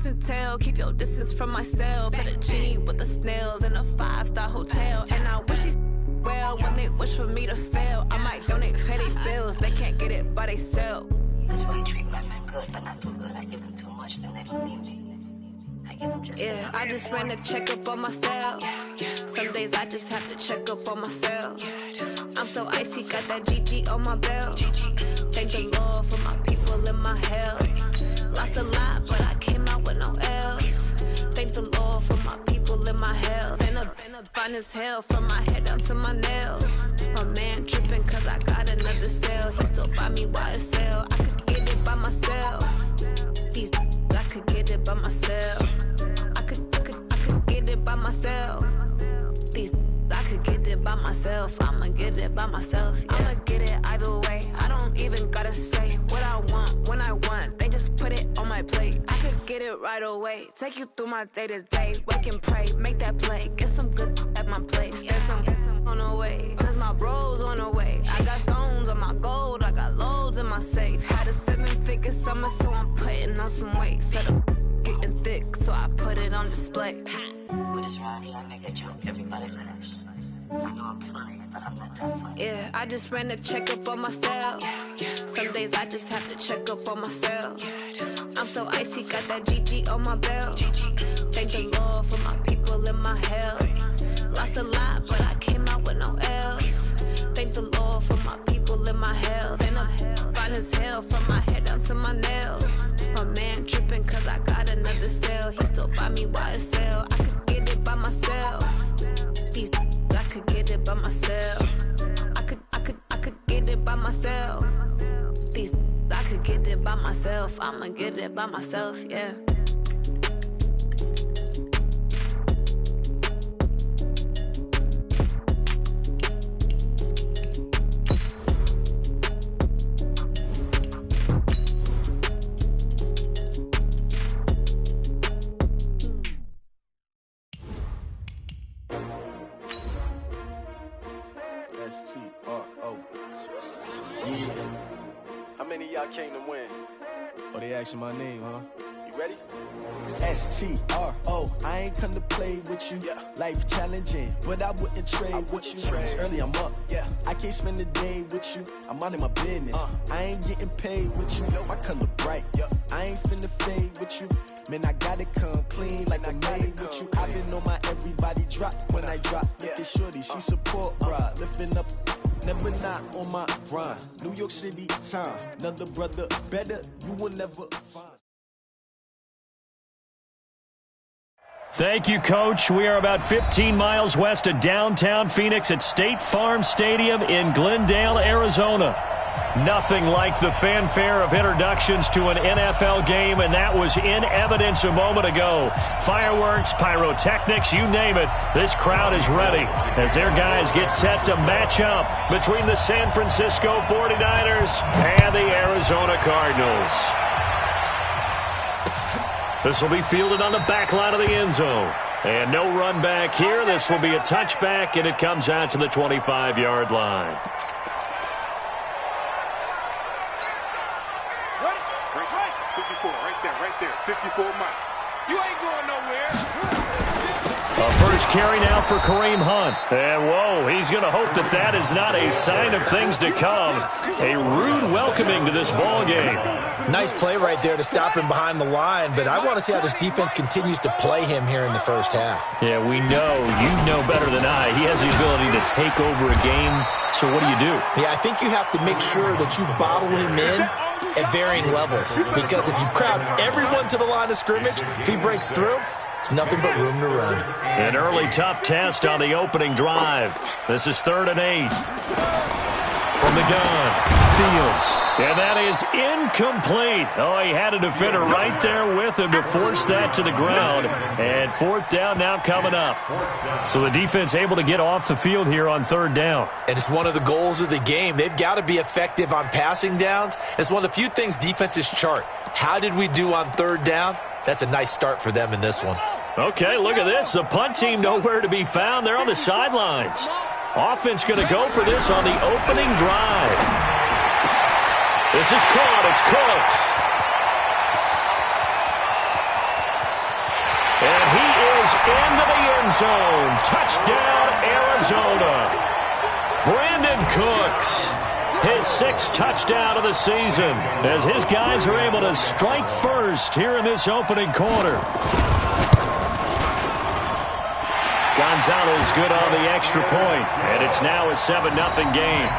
and tell. Keep your distance from myself. For the genie with the snails in a 5-star hotel. And I wish these well when they wish for me to fail. I might donate petty bills. They can't get it by themselves. That's why I treat my men good, but not too good. I give them too much, then they don't need me. I give them just yeah, I just ran to check up on myself. Some days I just have to check up on myself. I'm so icy, got that GG on my belt. Thank the Lord for my people in my health. Lost a lot, but I came out with no else. Thank the Lord for my people in my health. And I'm fine as hell from my head down to my nails. My man tripping cause I got another sale. He still buy me while I sell. I could get it by myself. These I could get it by myself. I could get it by myself. These I could get it by myself. I'ma get it by myself. Yeah. I'ma get it either way. I don't even gotta say what I want when I want. They just put it on my plate. I could get it right away. Take you through my day to day. Wake and pray, make that play. Get some good at my place. There's some on the way. Cause my bro's on the way. I got stones on my gold. I got loads in my safe. Had a 7-figure summer, so I'm putting on some weight. Set up getting thick, so I put it on display. With his rhymes, I make a joke, everybody laughs. I know I'm funny, but I'm not that funny. Yeah, I just ran to check up on myself. Some days I just have to check up on myself. I'm so icy, got that GG on my belt. Thank the Lord for my people in my health. Lost a lot, but I came out with no else. Thank the Lord for my people in my health. And I'm fine as hell from my head down to my nails. My man tripping cause I got another sale. He still buy me while I sell. I could get it by myself. These I could get it by myself. I could get it by myself. These I could get it by myself. I'ma get it by myself, yeah. Came to win. Oh, they asking my name, huh? You ready? STRO, I ain't come to play with you. Yeah. Life challenging, but I wouldn't trade with you. It's early, I'm up. Yeah. I can't spend the day with you. I'm minding my business. I ain't getting paid with you. My color bright. I ain't finna fade with you. Man, I gotta come clean like I made with you. I've been on my everybody drop when I drop. Look at shorty, she support, bruh. Lifting up. Never not on my grind. New York City time. Another brother better, you will never find. Thank you, Coach. We are about 15 miles west of downtown Phoenix at State Farm Stadium in Glendale, Arizona. Nothing like the fanfare of introductions to an NFL game, and that was in evidence a moment ago. Fireworks, pyrotechnics, you name it. This crowd is ready as their guys get set to match up between the San Francisco 49ers and the Arizona Cardinals. This will be fielded on the back line of the end zone. And no run back here. This will be a touchback, and it comes out to the 25-yard line. Right there. 54 Mike. You ain't going nowhere. A first carry now for Kareem Hunt. And, whoa, he's going to hope that that is not a sign of things to come. A rude welcoming to this ball game. Nice play right there to stop him behind the line, but I want to see how this defense continues to play him here in the first half. Yeah, we know. You know better than I. He has the ability to take over a game. So what do? Yeah, I think you have to make sure that you bottle him in at varying levels, because if you crowd everyone to the line of scrimmage, if he breaks through, there's nothing but room to run. An early tough test on the opening drive. This is 3rd and 8. From the gun, Fields. And that is incomplete. Oh, he had a defender right there with him to force that to the ground. And 4th down now coming up. So the defense able to get off the field here on 3rd down. And it's one of the goals of the game. They've got to be effective on passing downs. It's one of the few things defenses chart. How did we do on 3rd down? That's a nice start for them in this one. Okay, look at this. The punt team nowhere to be found. They're on the sidelines. Offense going to go for this on the opening drive. This is caught. It's Cooks. into the end zone. Touchdown, Arizona. Brandon Cooks, his 6th touchdown of the season, as his guys are able to strike first here in this opening quarter. Gonzalez good on the extra point, and it's now a 7-0 game.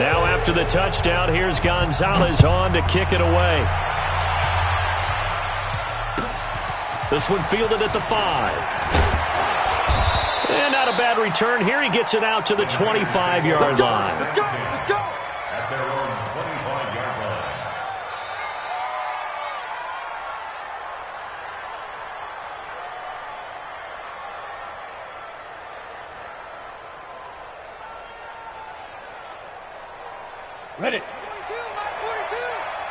Now after the touchdown, here's Gonzalez on to kick it away. This one fielded at the 5. And not a bad return here. He gets it out to the 25-yard line. Let's go! Let's go! At their own 25-yard line. Ready. 42, Mike, 42.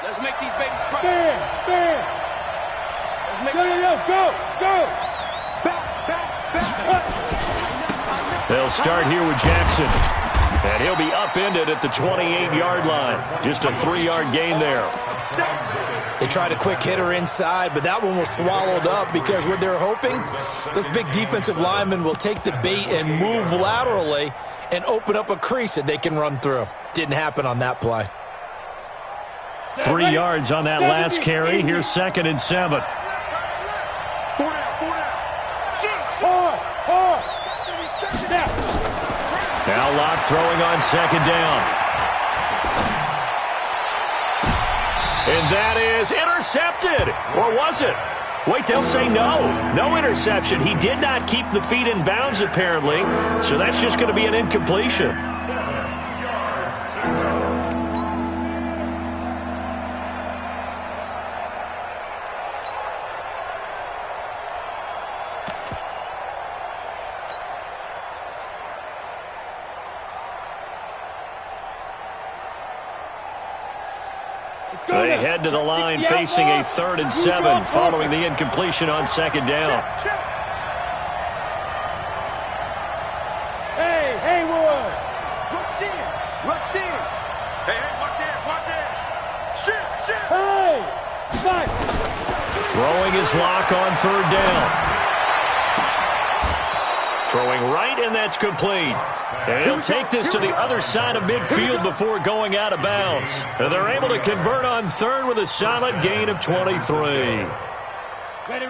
Let's make these babies cry. Fair. Let's make go. Back. They'll start here with Jackson. And he'll be upended at the 28-yard line. Just a 3-yard gain there. They tried a quick hitter inside, but that one was swallowed up because what they're hoping, those big defensive linemen will take the bait and move laterally and open up a crease that they can run through. Didn't happen on that play. 3 yards on that last carry. Here's 2nd and 7. Now Locke throwing on 2nd down. And that is intercepted. Or was it? Wait, they'll say no. No interception. He did not keep the feet in bounds, apparently. So that's just going to be an incompletion. They head to the line facing a 3rd and 7 following the incompletion on 2nd down. Hey, Wood. Rush in. Hey, watch it. Shit. Hey, nice. Throwing his Lock on 3rd down. Throwing right, and that's complete. And he'll take this to the other side of midfield before going out of bounds. And they're able to convert on 3rd with a solid gain of 23. Ready. 22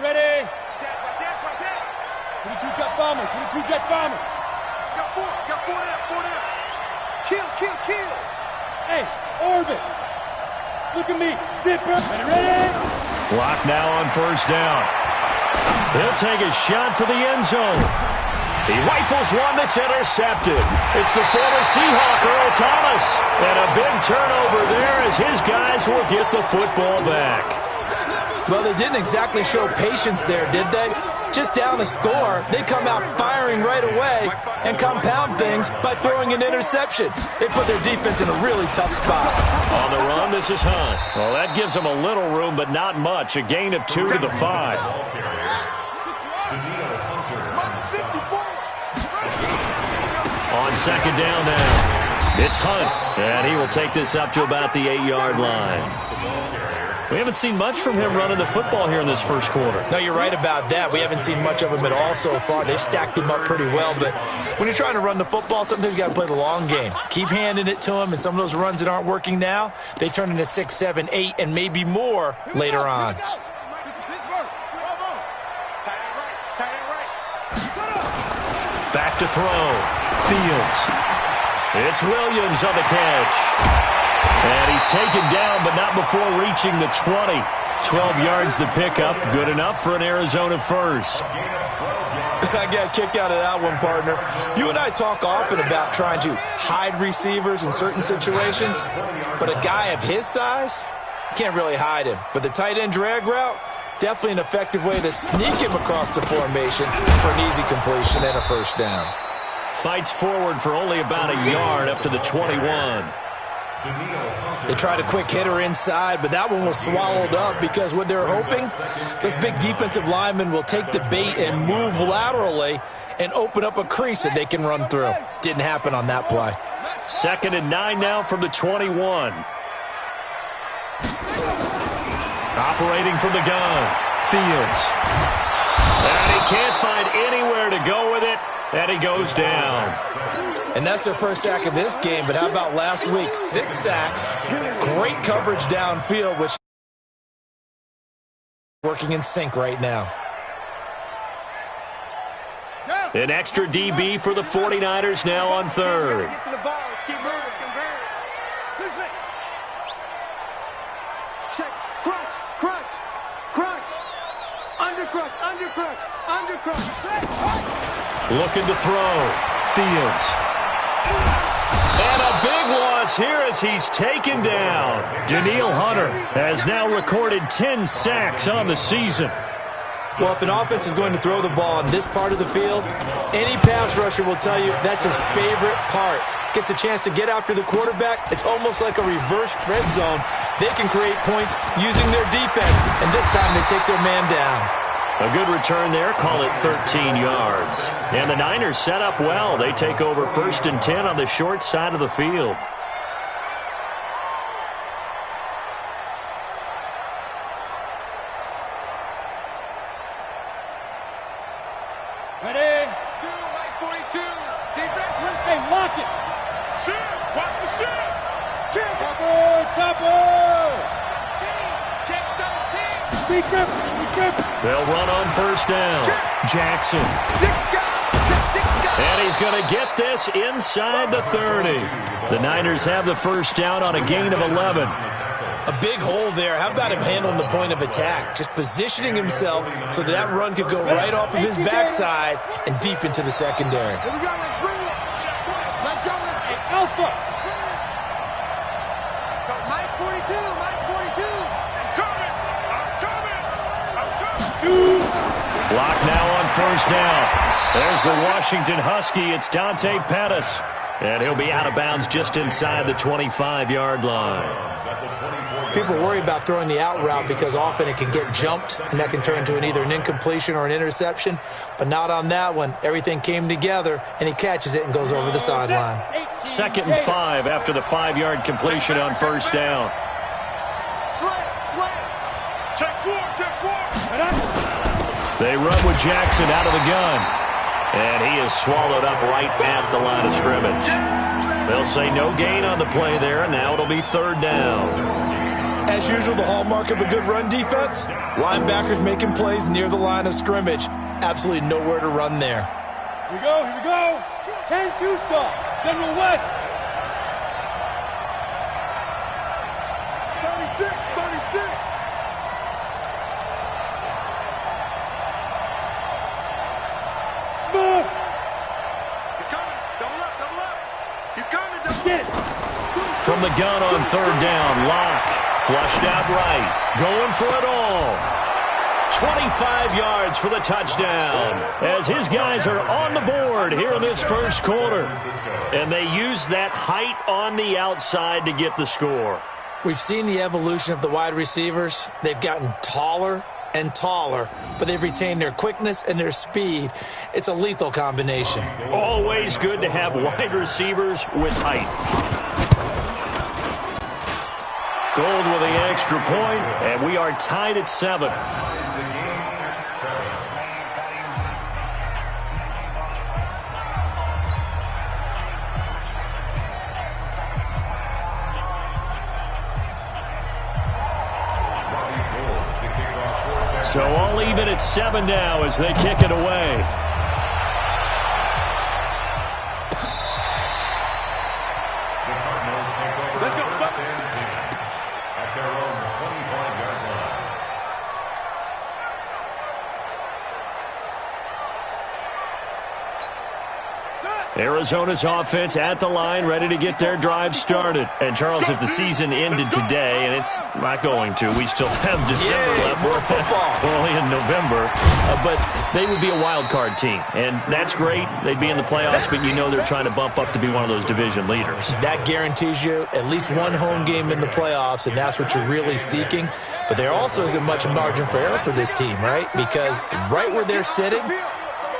jet bomber. Got four down. Kill. Hey, orbit. Look at me. Zipper. Ready. Lock now on 1st down. He'll take a shot for the end zone. He rifles one that's intercepted. It's the former Seahawk, Earl Thomas. And a big turnover there as his guys will get the football back. Well, they didn't exactly show patience there, did they? Just down a score, they come out firing right away and compound things by throwing an interception. They put their defense in a really tough spot. On the run, this is Hunt. Well, that gives them a little room, but not much. A gain of 2 to the 5. On 2nd down now, it's Hunt, and he will take this up to about the 8-yard line. We haven't seen much from him running the football here in this first quarter. No, you're right about that. We haven't seen much of him at all so far. They've stacked him up pretty well, but when you're trying to run the football, sometimes you got to play the long game. Keep handing it to him, and some of those runs that aren't working now, they turn into 6, 7, 8, and maybe more later on. Back to throw. Fields. It's Williams on the catch. And he's taken down, but not before reaching the 20. 12 yards the pickup. Good enough for an Arizona first. I got a kick out of that one, partner. You and I talk often about trying to hide receivers in certain situations, but a guy of his size, can't really hide him. But the tight end drag route, definitely an effective way to sneak him across the formation for an easy completion and a 1st down. Fights forward for only about a yard up to the 21. They tried a quick hitter inside, but that one was swallowed up because what they're hoping, those big defensive linemen will take the bait and move laterally and open up a crease that they can run through. Didn't happen on that play. 2nd and 9 now from the 21. Operating from the gun, Fields. And he can't find anywhere to go with it, and he goes down. And that's their first sack of this game, but how about last week? 6 sacks, great coverage downfield, which working in sync right now. An extra DB for the 49ers now on 3rd. Get to the ball. Let's keep moving. Check. Crunch. Crunch. Crunch. Undercrush. Undercrush. Undercrush. Looking to throw. Fields. And a big loss here as he's taken down. Danielle Hunter has now recorded 10 sacks on the season. Well, if an offense is going to throw the ball on this part of the field, any pass rusher will tell you that's his favorite part. Gets a chance to get after the quarterback. It's almost like a reverse red zone. They can create points using their defense, and this time they take their man down. A good return there, call it 13 yards. And the Niners set up well. They take over 1st and 10 on the short side of the field. Ready? 2, right 42. Defense, let's say lock it. Shoot. Watch the shoot. Chopper. Check 13. Be grip. They'll run on 1st down. Jackson. And he's going to get this inside the 30. The Niners have the 1st down on a gain of 11. A big hole there. How about him handling the point of attack? Just positioning himself so that run could go right off of his backside and deep into the secondary. Here we go. Let's bring it. Let's go. Hey, Alpha. Let's go. Mike 42. Mike 42. I'm coming. Shoot. Block now on 1st down. There's the Washington Husky. It's Dante Pettis. And he'll be out of bounds just inside the 25-yard line. People worry about throwing the out route because often it can get jumped, and that can turn into either an incompletion or an interception. But not on that one. Everything came together, and he catches it and goes over the sideline. 2nd and 5 after the 5-yard completion on 1st down. Check 4. They run with Jackson out of the gun. And he is swallowed up right at the line of scrimmage. They'll say no gain on the play there, and now it'll be 3rd down. As usual, the hallmark of a good run defense, linebackers making plays near the line of scrimmage. Absolutely nowhere to run there. Here we go. 10-2 stop. General West. 36. Smooth. He's coming. Double up. He's coming. From the gun on 3rd down, Locke flushed out right, going for it all. 25 yards for the touchdown as his guys are on the board here in this 1st quarter. And they use that height on the outside to get the score. We've seen the evolution of the wide receivers. They've gotten taller and taller, but they've retained their quickness and their speed. It's a lethal combination. Always good to have wide receivers with height. Gold with the extra point, and we are tied at 7. So all even at 7 now as they kick it away. Let's go. At their own 25-yard line. Arizona's offense at the line, ready to get their drive started. And, Charles, if the season ended today, and it's not going to, we still have December left. More football. We're only in November. But they would be a wild card team, and that's great. They'd be in the playoffs, but you know they're trying to bump up to be one of those division leaders. That guarantees you at least one home game in the playoffs, and that's what you're really seeking. But there also isn't much margin for error for this team, right? Because right where they're sitting,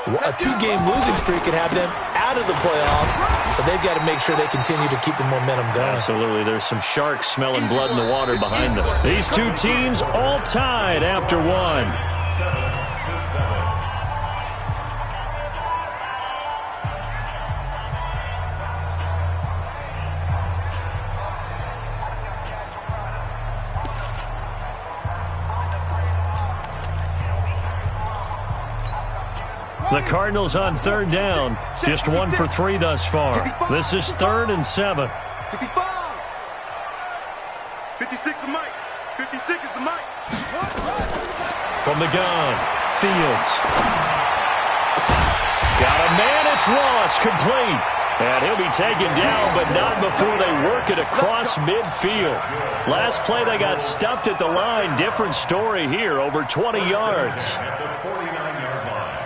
A 2-game losing streak could have them out of the playoffs, so they've got to make sure they continue to keep the momentum going. Absolutely. There's some sharks smelling blood in the water behind them. These two teams all tied after one. 7-7. The Cardinals on third down. Just 1 for 3 thus far. This is 3rd and 7. 65. 56 is Mike. 56 is the Mike. From the gun, Fields. Got a man, it's Ross, complete. And he'll be taken down, but not before they work it across midfield. Last play, they got stuffed at the line. Different story here, over 20 yards. At the 49-yard line.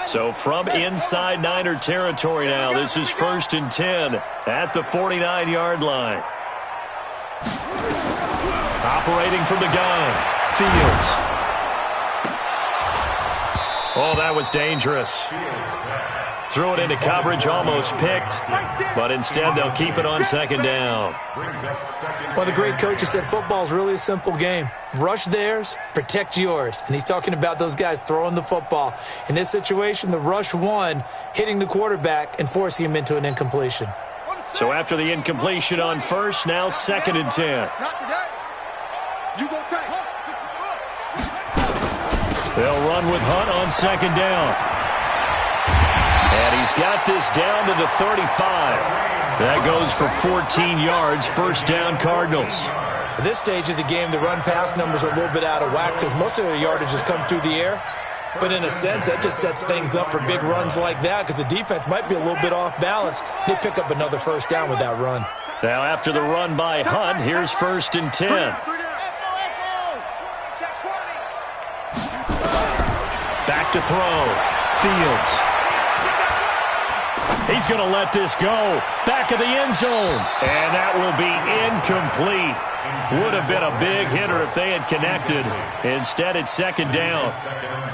So from inside Niner territory now, this is 1st and 10 at the 49-yard line. Operating from the gun, Fields. Oh, that was dangerous. Threw it into coverage, almost picked, but instead they'll keep it on 2nd down. Well, the great coaches said football is really a simple game. Rush theirs, protect yours. And he's talking about those guys throwing the football. In this situation, the rush won, hitting the quarterback and forcing him into an incompletion. So after the incompletion on 1st, now 2nd and 10. Not today. You go take. They'll run with Hunt on 2nd down. And he's got this down to the 35. That goes for 14 yards, 1st down Cardinals. At this stage of the game, the run-pass numbers are a little bit out of whack because most of their yardage has come through the air. But in a sense, that just sets things up for big runs like that because the defense might be a little bit off balance. They pick up another 1st down with that run. Now after the run by Hunt, here's 1st and 10. Back to throw. Fields. He's going to let this go. Back of the end zone. And that will be incomplete. Would have been a big hitter if they had connected. Instead, it's 2nd down.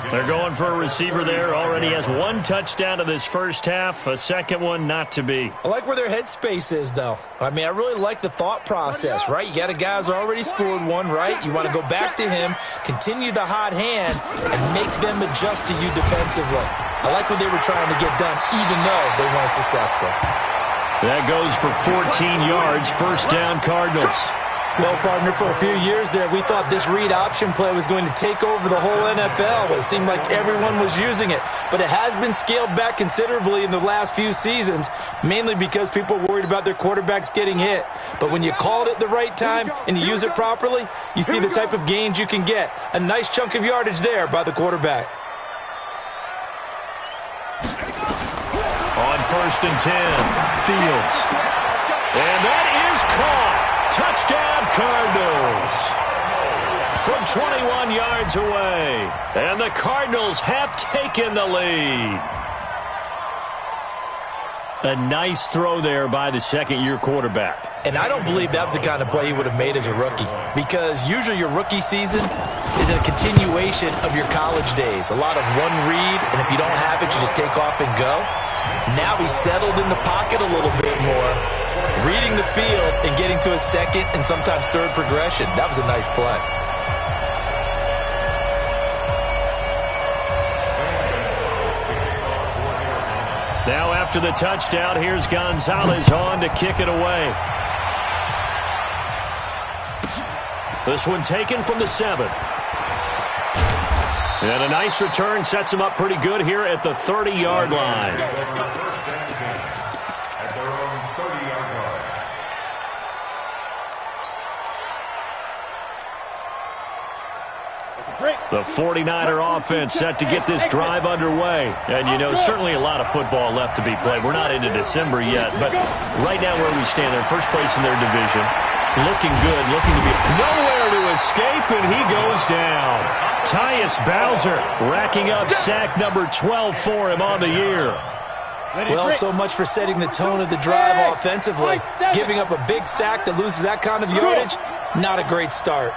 They're going for a receiver there. Already has 1 touchdown in this first half. A second one not to be. I like where their headspace is, though. I mean, I really like the thought process, right? You got a guy who's already scored 1, right? You want to go back to him, continue the hot hand, and make them adjust to you defensively. I like what they were trying to get done, even though they weren't successful. That goes for 14 yards, 1st down Cardinals. Well, partner, for a few years there, we thought this read option play was going to take over the whole NFL. It seemed like everyone was using it. But it has been scaled back considerably in the last few seasons, mainly because people are worried about their quarterbacks getting hit. But when you call it at the right time and you use it properly, you see the type of gains you can get. A nice chunk of yardage there by the quarterback. On 1st and 10, Fields. And that is caught. Touchdown, Cardinals. From 21 yards away. And the Cardinals have taken the lead. A nice throw there by the second-year quarterback. And I don't believe that was the kind of play he would have made as a rookie. Because usually your rookie season is a continuation of your college days. A lot of one read, and if you don't have it, you just take off and go. Now he's settled in the pocket a little bit more, reading the field and getting to a second and sometimes third progression. That was a nice play. Now after the touchdown, here's Gonzalez on to kick it away. This one taken from the 7. And a nice return sets him up pretty good here at the 30-yard line. The 49er offense set to get this drive underway. And, you know, certainly a lot of football left to be played. We're not into December yet, but right now where we stand, they're first place in their division. Looking good, looking to be nowhere to escape, and he goes down. Tyus Bowser racking up sack number 12 for him on the year. Well, so much for setting the tone of the drive offensively. Giving up a big sack that loses that kind of yardage, not a great start.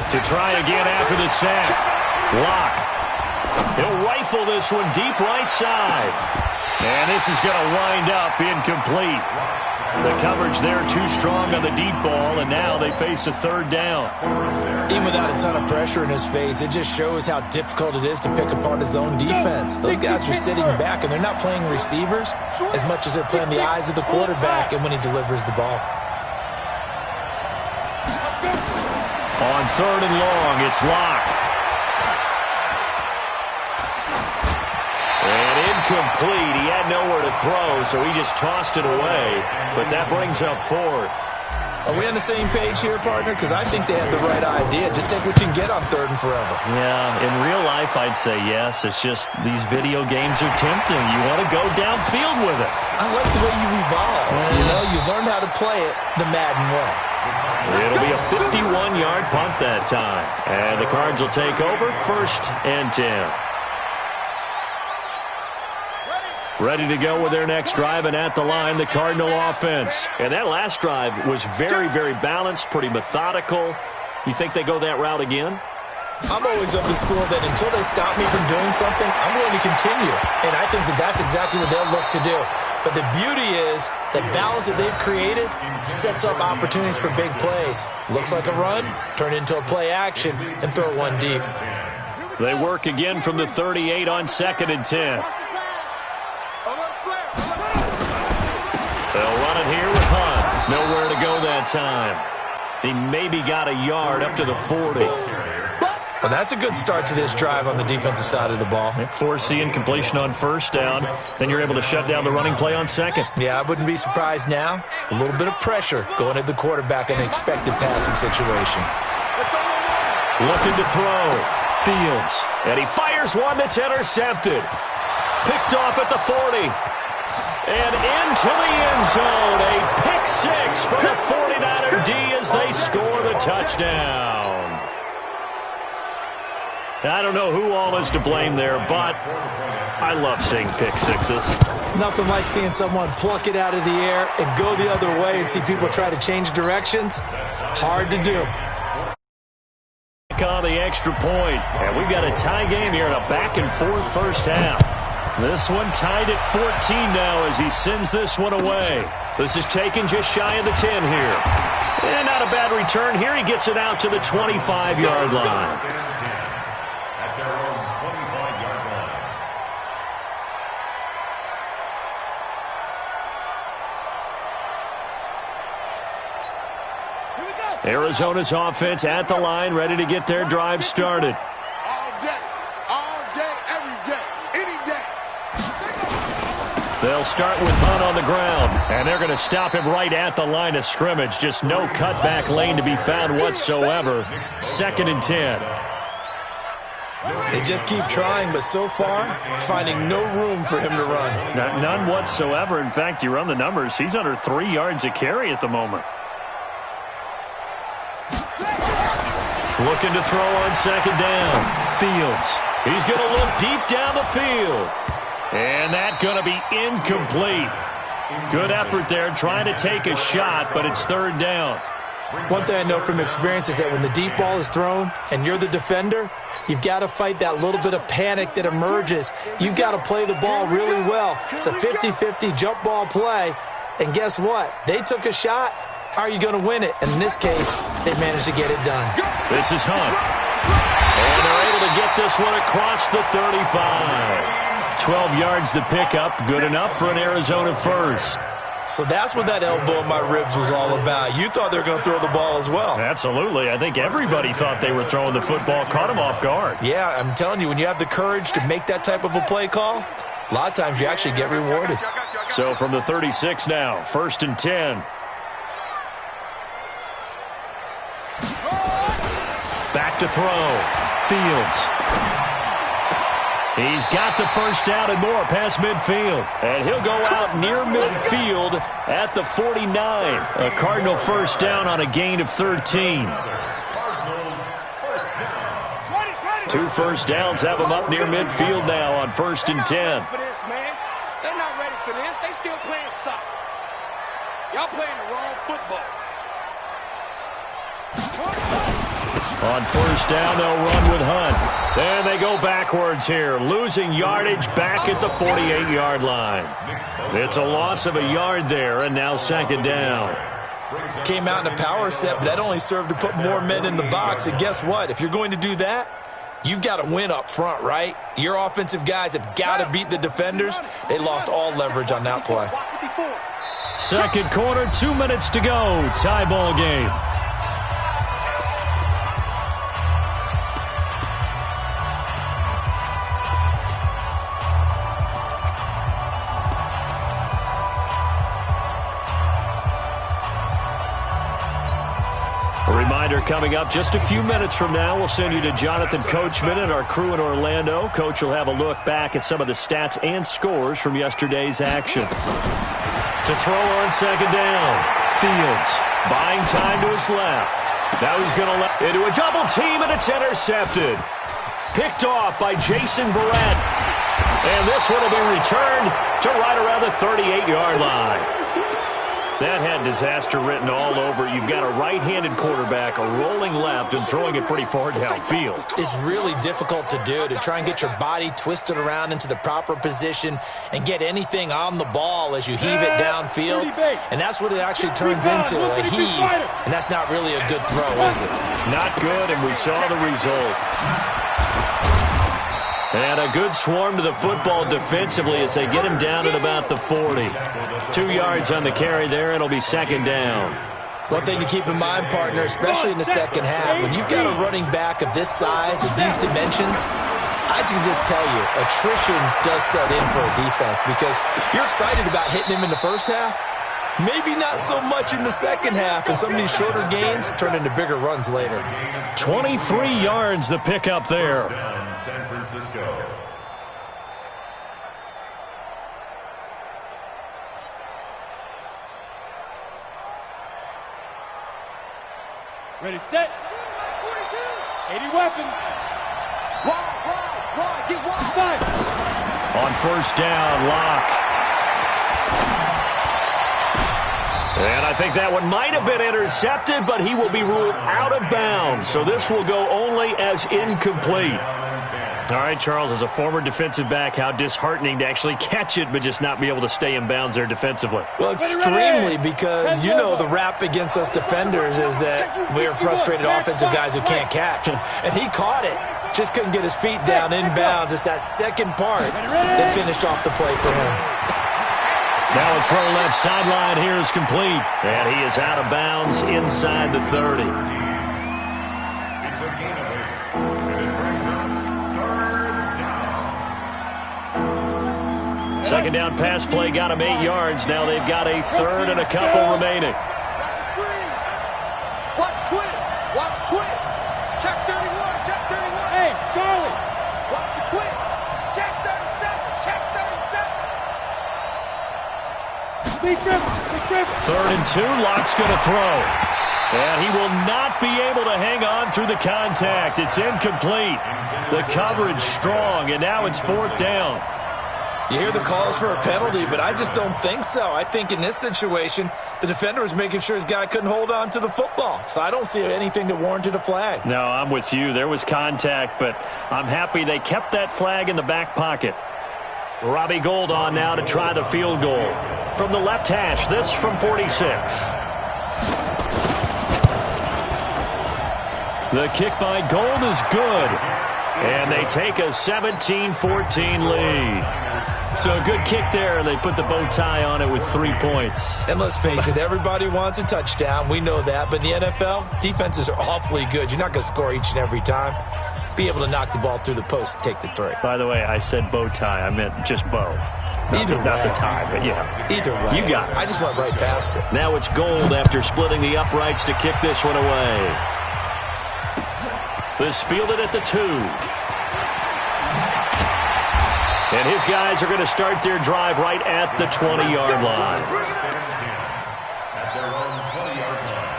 To try again after the sack. Lock. He'll rifle this one deep right side. And this is going to wind up incomplete. The coverage there too strong on the deep ball, and now they face a third down. Even without a ton of pressure in his face, it just shows how difficult it is to pick apart his own defense. Those guys are sitting back, and they're not playing receivers as much as they're playing the eyes of the quarterback and when he delivers the ball. On third and long, it's Lock. And incomplete. He had nowhere to throw, so he just tossed it away. But that brings up fourth. Are we on the same page here, partner? Because I think they have the right idea. Just take what you can get on third and forever. Yeah, in real life, I'd say yes. It's just these video games are tempting. You want to go downfield with it. I like the way you evolved. You know, you learned how to play it the Madden way. It'll be a 51-yard punt that time. And the Cards will take over 1st and 10. Ready to go with their next drive, and at the line, the Cardinal offense. And that last drive was very, very balanced, pretty methodical. You think they go that route again? I'm always of the school that until they stop me from doing something, I'm going to continue. And I think that that's exactly what they'll look to do. But the beauty is the balance that they've created sets up opportunities for big plays. Looks like a run, turn into a play action, and throw one deep. They work again from the 38 on 2nd and 10. They'll run it here with Hunt. Nowhere to go that time. He maybe got a yard up to the 40. Well, that's a good start to this drive on the defensive side of the ball. Force the incompletion on 1st down. Then you're able to shut down the running play on 2nd. Yeah, I wouldn't be surprised now. A little bit of pressure going at the quarterback in an expected passing situation. Looking to throw. Fields. And he fires one that's intercepted. Picked off at the 40. And into the end zone. A pick six for the 49er D as they score the touchdown. I don't know who all is to blame there, but I love seeing pick sixes. Nothing like seeing someone pluck it out of the air and go the other way and see people try to change directions. Hard to do. On the extra point. And we've got a tie game here in a back-and-forth first half. This one tied at 14 now as he sends this one away. This is taken just shy of the 10 here. And not a bad return here. He gets it out to the 25-yard line. Arizona's offense at the line, ready to get their drive started. All day, every day, any day. They'll start with Hunt on the ground, and they're going to stop him right at the line of scrimmage. Just no cutback lane to be found whatsoever. 2nd and 10. They just keep trying, but so far, finding no room for him to run. None whatsoever. In fact, you run the numbers. He's under 3 yards a carry at the moment. Looking to throw on 2nd down. Fields. He's going to look deep down the field. And that's going to be incomplete. Good effort there trying to take a shot, but it's 3rd down. One thing I know from experience is that when the deep ball is thrown and you're the defender, you've got to fight that little bit of panic that emerges. You've got to play the ball really well. It's a 50-50 jump ball play. And guess what? They took a shot. How are you going to win it? And in this case, they managed to get it done. This is Hunt. And they're able to get this one across the 35. 12 yards to pick up. Good enough for an Arizona first. So that's what that elbow in my ribs was all about. You thought they were going to throw the ball as well. Absolutely. I think everybody thought they were throwing the football. Caught him off guard. Yeah, I'm telling you, when you have the courage to make that type of a play call, a lot of times you actually get rewarded. So from the 36 now, 1st and 10. Back to throw. Fields. He's got the first down and more past midfield. And he'll go out near midfield at the 49. A Cardinal first down on a gain of 13. 2 first downs have them up near midfield now on 1st and 10. They're not ready for this. They still playing soccer. Y'all playing the wrong football. On 1st down, they'll run with Hunt. And they go backwards here, losing yardage back at the 48-yard line. It's a loss of a yard there, and now 2nd down. Came out in a power set, but that only served to put more men in the box. And guess what? If you're going to do that, you've got to win up front, right? Your offensive guys have got to beat the defenders. They lost all leverage on that play. 2nd quarter, 2 minutes to go. Tie ball game. Reminder coming up just a few minutes from now. We'll send you to Jonathan Coachman and our crew in Orlando. Coach will have a look back at some of the stats and scores from yesterday's action. To throw on 2nd down. Fields buying time to his left. Now he's going to let into a double team, and it's intercepted. Picked off by Jason Verrett. And this one will be returned to right around the 38-yard line. That had disaster written all over it. You've got a right-handed quarterback, a rolling left, and throwing it pretty far downfield. It's really difficult to do, to try and get your body twisted around into the proper position and get anything on the ball as you heave it downfield. And that's what it actually turns into, a heave. And that's not really a good throw, is it? Not good, and we saw the result. And a good swarm to the football defensively as they get him down at about the 40. 2 yards on the carry there. It'll be 2nd down. One thing to keep in mind, partner, especially in the second half, when you've got a running back of this size and these dimensions, I can just tell you, attrition does set in for a defense because you're excited about hitting him in the first half. Maybe not so much in the second half, and some of these shorter gains turn into bigger runs later. 23 yards the pickup there. San Francisco. Ready, set. 80 weapon. Wide, get wide. On 1st down, Locke. And I think that one might have been intercepted, but he will be ruled out of bounds. So this will go only as incomplete. All right, Charles, as a former defensive back, how disheartening to actually catch it but just not be able to stay in bounds there defensively. Well, extremely, because you know the rap against us defenders is that we're frustrated offensive guys who can't catch. And he caught it, just couldn't get his feet down in bounds. It's that second part that finished off the play for him. Now a throw left sideline here is complete. And he is out of bounds inside the 30. It's a gain of 8. And it brings up 3rd down. 2nd down pass play got him 8 yards. Now they've got a 3rd and a couple remaining. Watch twins. Watch twins. Check 31. Check 31. Hey, Charlie. Watch the twins. Check 37. Check 37. Big dribble. 3rd and 2. Locke's going to throw. And he will not be able to hang on through the contact. It's incomplete. The coverage strong, and now it's 4th down. You hear the calls for a penalty, but I just don't think so. I think in this situation, the defender was making sure his guy couldn't hold on to the football. So I don't see anything that warranted a flag. No, I'm with you. There was contact, but I'm happy they kept that flag in the back pocket. Robbie Gould on now to try the field goal. From the left hash, this from 46. The kick by Gould is good. And they take a 17-14 lead. So a good kick there, and they put the bow tie on it with 3 points. And let's face it, everybody wants a touchdown. We know that. But in the NFL, defenses are awfully good. You're not going to score each and every time. Be able to knock the ball through the post and take the 3. By the way, I said bow tie. I meant just bow. Not the tie, but yeah. Either way. You got it. I just went right past it. Now it's Gould after splitting the uprights to kick this one away. This fielded at the 2. And his guys are going to start their drive right at the 20-yard line. At their own 20-yard line.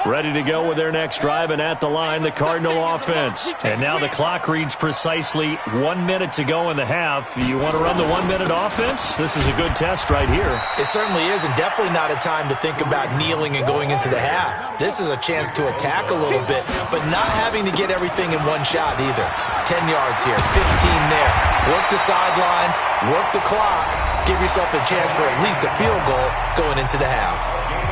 Ready to go with their next drive, and at the line, the Cardinal offense. And now the clock reads precisely 1 minute to go in the half. You want to run the 1 minute offense? This is a good test right here. It certainly is, and definitely not a time to think about kneeling and going into the half. This is a chance to attack a little bit, but not having to get everything in one shot either. 10 yards here, 15 there. Work the sidelines, work the clock. Give yourself a chance for at least a field goal going into the half.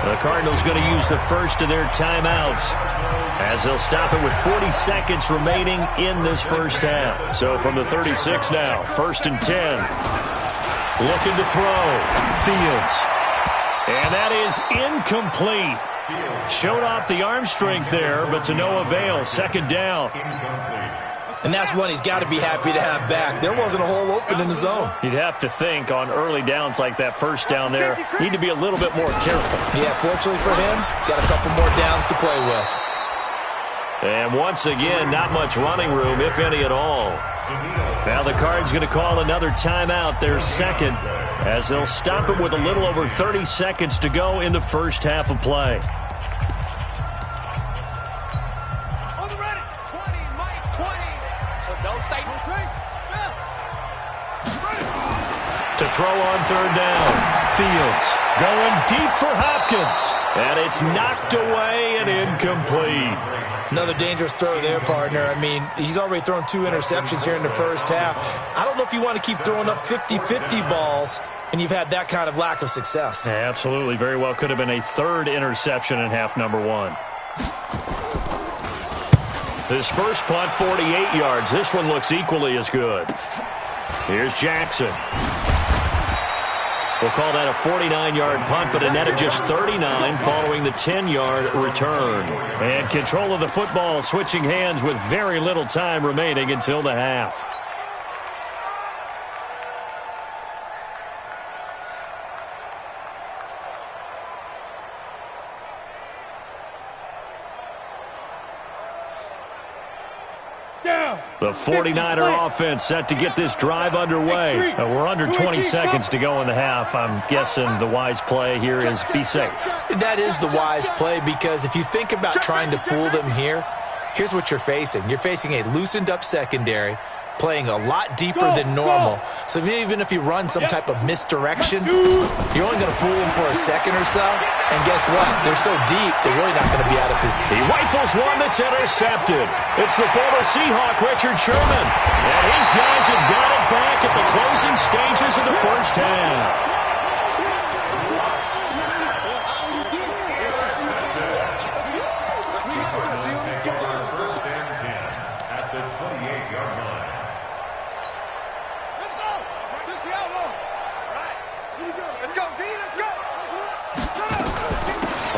The Cardinals going to use the first of their timeouts as they'll stop it with 40 seconds remaining in this first half. So from the 36 now, 1st and 10. Looking to throw. Fields. And that is incomplete. Showed off the arm strength there, but to no avail. 2nd down. And that's one he's got to be happy to have back. There wasn't a hole open in the zone. You'd have to think on early downs like that first down there, need to be a little bit more careful. Yeah, fortunately for him, got a couple more downs to play with. And once again, not much running room, if any at all. Now the Cards going to call another timeout, their second, as they'll stop it with a little over 30 seconds to go in the first half of play. To throw on 3rd down. Fields going deep for Hopkins. And it's knocked away and incomplete. Another dangerous throw there, partner. I mean, he's already thrown 2 interceptions here in the first half. I don't know if you want to keep throwing up 50-50 balls, and you've had that kind of lack of success. Yeah, absolutely. Very well could have been a 3rd interception in half number 1. His first punt, 48 yards. This one looks equally as good. Here's Jackson. We'll call that a 49-yard punt, but a net of just 39 following the 10-yard return. And control of the football switching hands with very little time remaining until the half. The 49er offense set to get this drive underway. We're under 20 seconds to go in the half. I'm guessing the wise play here is be safe. That is the wise play, because if you think about trying to fool them here, here's what you're facing. You're facing a loosened up secondary, playing a lot deeper than normal. So even if you run some type of misdirection, you're only going to fool them for a second or so. And guess what? They're so deep, they're really not going to be out of position. He rifles one that's intercepted. It's the former Seahawk, Richard Sherman. And his guys have got it back at the closing stages of the first half.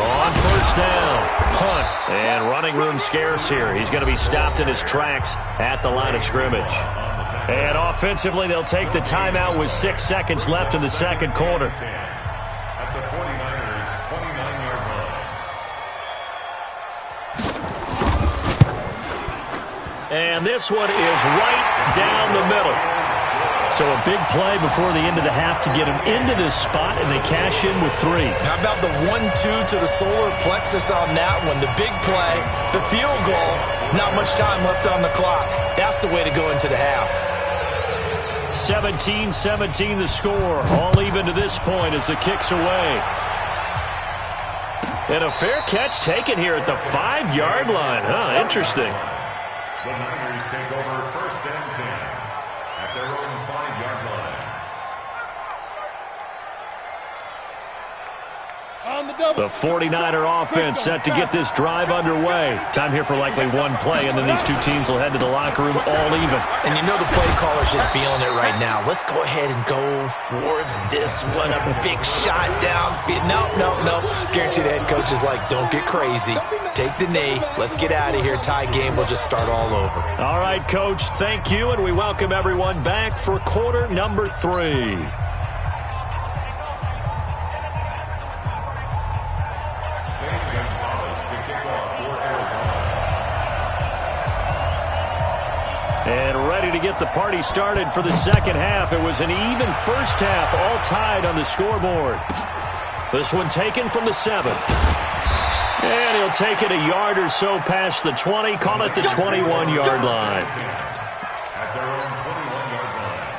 On 1st down, punt, and running room scarce here. He's going to be stopped in his tracks at the line of scrimmage. And offensively, they'll take the timeout with 6 seconds left in the second quarter. At the 49ers' 29-yard line. And this one is right down the middle. So a big play before the end of the half to get him into this spot, and they cash in with 3. How about the 1-2 to the solar plexus on that one? The big play, the field goal, not much time left on the clock. That's the way to go into the half. 17-17 the score, all even to this point as the kick's away. And a fair catch taken here at the 5-yard line. Interesting. The Niners take over 1st and 10 at their own 5-yard line. The 49er offense set to get this drive underway. Time here for likely one play, and then these two teams will head to the locker room all even. And you know the play caller's just feeling it right now. Let's go ahead and go for this one. A big shot down. No. Guarantee the head coach is like, don't get crazy. Take the knee. Let's get out of here. Tie game. We'll just start all over. All right, Coach. Thank you, and we welcome everyone back for quarter number 3. And ready to get the party started for the second half. It was an even first half, all tied on the scoreboard. This one taken from the 7. And he'll They'll take it a yard or so past the 20, call it the 21-yard line. At their own 21-yard line.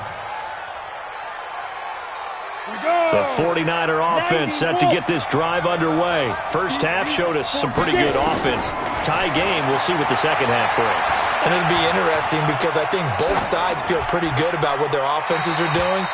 The 49er offense set to get this drive underway. First half showed us some pretty good offense. Tie game, we'll see what the second half brings. And it'll be interesting because I think both sides feel pretty good about what their offenses are doing.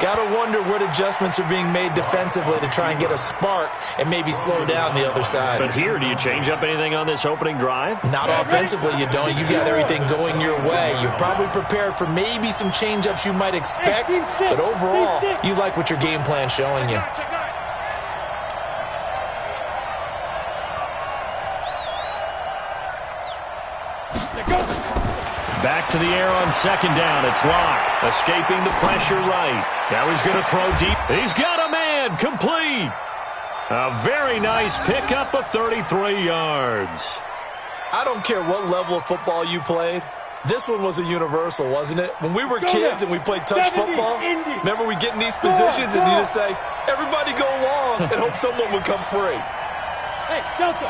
Got to wonder what adjustments are being made defensively to try and get a spark and maybe slow down the other side. But here, do you change up anything on this opening drive? Not offensively, you don't. You got everything going your way. You've probably prepared for maybe some change-ups you might expect, but overall, you like what your game plan's showing you. Back to the air on second down. It's Locke, escaping the pressure right. Now he's going to throw deep. He's got a man, complete. A very nice pickup of 33 yards. I don't care what level of football you played. This one was a universal, wasn't it? When we were kids and we played touch football, remember we get in these positions and you just say, everybody go long, and hope someone would come free. Hey, Delta.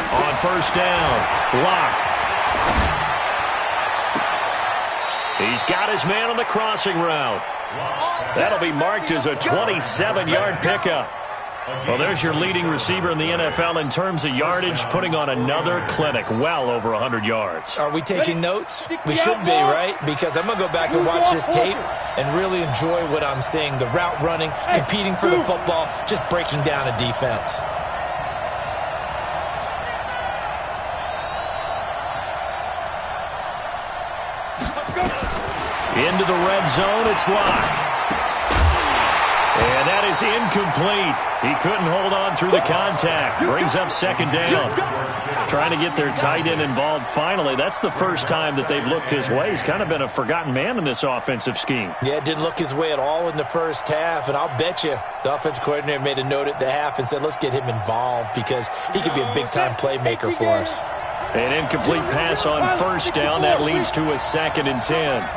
On first down, Locke. He's got his man on the crossing route. That'll be marked as a 27-yard pickup. Well, there's your leading receiver in the NFL in terms of yardage, putting on another clinic, well over 100 yards. Are we taking notes? We should be, right? Because I'm going to go back and watch this tape and really enjoy what I'm seeing. The route running, competing for the football, just breaking down a defense. Into the red zone, it's Locke. And that is incomplete. He couldn't hold on through the contact. Brings up second down. Trying to get their tight end involved finally. That's the first time that they've looked his way. He's kind of been a forgotten man in this offensive scheme. Yeah, it didn't look his way at all in the first half. And I'll bet you the offense coordinator made a note at the half and said, let's get him involved because he could be a big-time playmaker for us. An incomplete pass on first down. That leads to a 2nd and 10.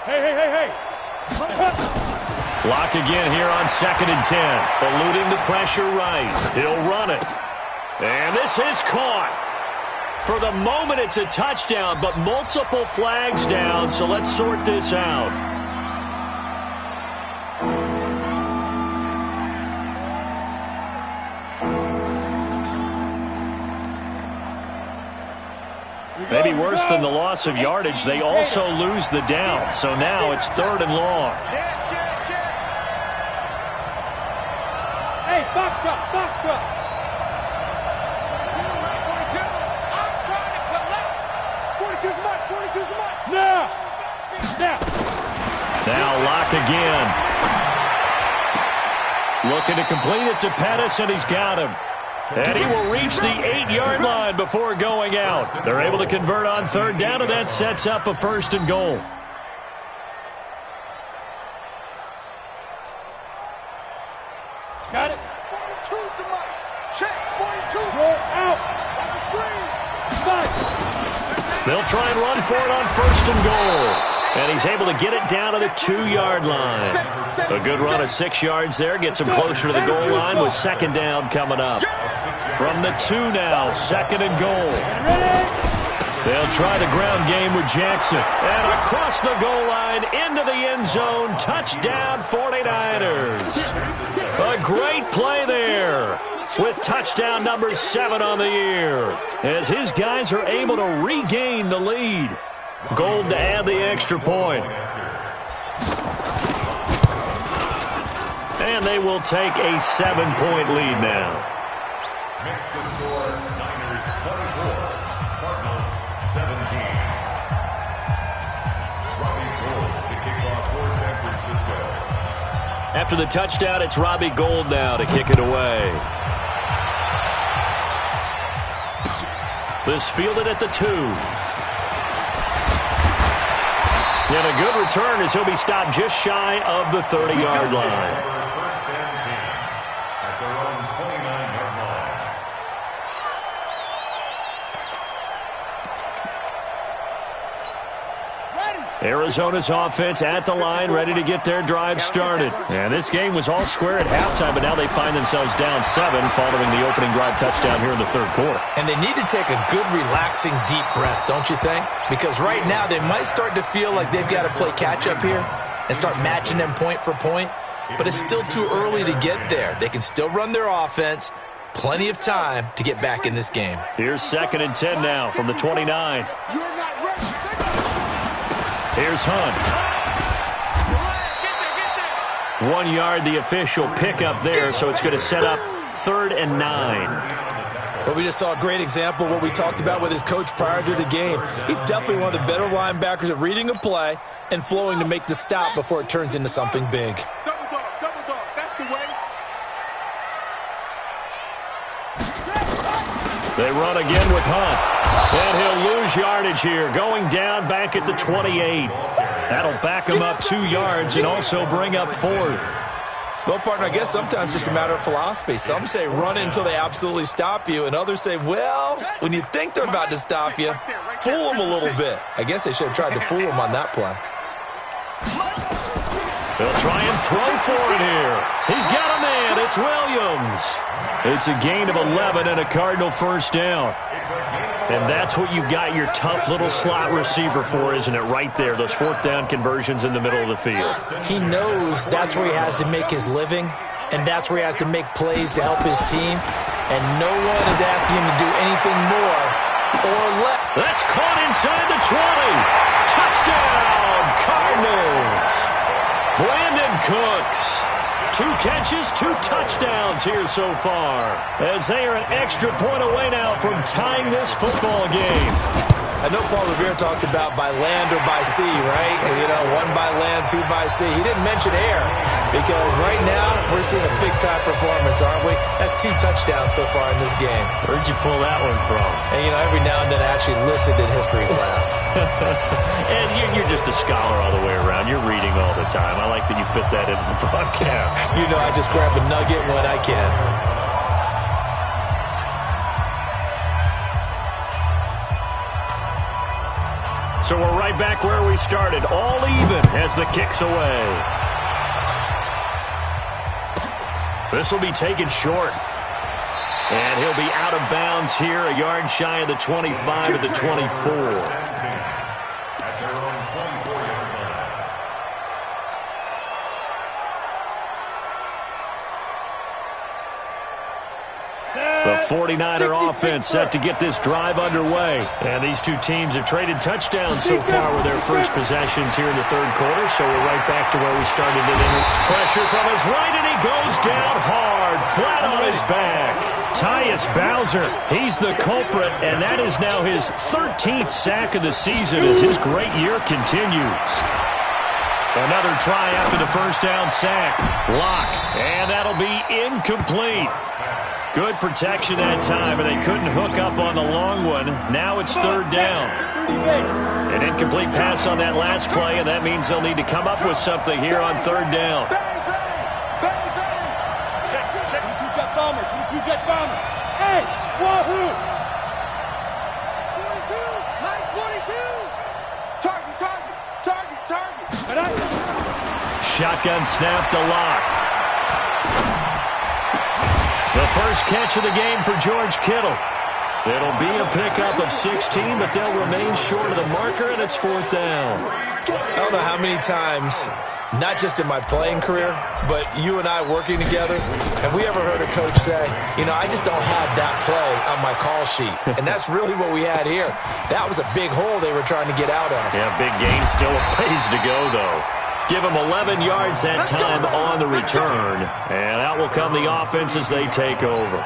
Hey. Locke again here on 2nd and 10. Eluding the pressure right. He'll run it. And this is caught. For the moment, it's a touchdown, but multiple flags down, so let's sort this out. Maybe worse than the loss of yardage, they also lose the down. So now it's 3rd and long. Hey, box truck. I'm trying to collect. 42's mine. Now. Now Locke again. Looking to complete it to Pettis, and he's got him. And he will reach the 8-yard line before going out. They're able to convert on 3rd down, and that sets up a 1st and goal. Got it. 42's the mic. Check. 42. Roll out. On the screen. They'll try and run for it on 1st and goal. And he's able to get it down to the 2-yard line. A good run of 6 yards there. Gets him closer to the goal line with 2nd down coming up. From the 2 now, 2nd and goal. They'll try the ground game with Jackson. And across the goal line, into the end zone. Touchdown 49ers. A great play there with touchdown number 7 on the year. As his guys are able to regain the lead. Gold to add the extra point. And they will take a 7-point lead now. Makes the score Niners 24, Cardinals 17. Robbie Gould to kick off for San Francisco. After the touchdown, it's Robbie Gould now to kick it away. This fielded at the 2. And a good return as he'll be stopped just shy of the 30-yard line. First and 10 at their own 29-yard line. Arizona's offense at the line, ready to get their drive started. And this game was all square at halftime, but now they find themselves down 7 following the opening drive touchdown here in the third quarter. And they need to take a good, relaxing, deep breath, don't you think? Because right now they might start to feel like they've got to play catch-up here and start matching them point for point. But it's still too early to get there. They can still run their offense. Plenty of time to get back in this game. Here's 2nd and 10 now from the 29. Here's Hunt. 1 yard, the official pickup there, so it's going to set up 3rd and 9. But we just saw a great example of what we talked about with his coach prior to the game. He's definitely one of the better linebackers at reading a play and flowing to make the stop before it turns into something big. Double dog, that's the way. They run again with Hunt. And he'll lose yardage here, going down back at the 28. That'll back him up 2 yards and also bring up 4th. Well, partner, I guess sometimes it's just a matter of philosophy. Some say run until they absolutely stop you, and others say, well, when you think they're about to stop you, fool them a little bit. I guess they should have tried to fool him on that play. They'll try and throw for it here. He's got a man. It's Williams. It's a gain of 11 and a Cardinal first down. And that's what you've got your tough little slot receiver for, isn't it? Right there, those 4th down conversions in the middle of the field. He knows that's where he has to make his living, and that's where he has to make plays to help his team. And no one is asking him to do anything more or less. That's caught inside the 20. Touchdown, Cardinals. Brandon Cooks. 2 catches, 2 touchdowns here so far, as they are an extra point away now from tying this football game. I know Paul Revere talked about by land or by sea, right? You know, 1 by land, 2 by sea. He didn't mention air because right now we're seeing a big-time performance, aren't we? That's 2 touchdowns so far in this game. Where'd you pull that one from? And, you know, every now and then I actually listened in history class. And you're just a scholar all the way around. You're reading all the time. I like that you fit that into the broadcast. You know, I just grab a nugget when I can. So we're right back where we started, all even as the kick's away. This will be taken short. And he'll be out of bounds here, a yard shy of the 25 at the 24. The 49er offense set to get this drive underway. And these 2 teams have traded touchdowns so far with their first possessions here in the third quarter. So we're right back to where we started it. Pressure from his right, and he goes down hard, flat on his back. Tyus Bowser, he's the culprit, and that is now his 13th sack of the season as his great year continues. Another try after the first down sack. Lock, and that'll be incomplete. Good protection that time, and they couldn't hook up on the long one. Now it's 3rd down. An incomplete pass on that last play, and that means they'll need to come up with something here on 3rd down. Check, jet bombers. Hey, wahoo! 42, nice 42. Target. Shotgun snap to Lock. The first catch of the game for George Kittle. It'll be a pickup of 16, but they'll remain short of the marker, and it's 4th down. I don't know how many times, not just in my playing career, but you and I working together, have we ever heard a coach say, you know, I just don't have that play on my call sheet. And that's really what we had here. That was a big hole they were trying to get out of. Yeah, big gain, still a ways to go, though. Give them 11 yards that time on the return. And out will come the offense as they take over.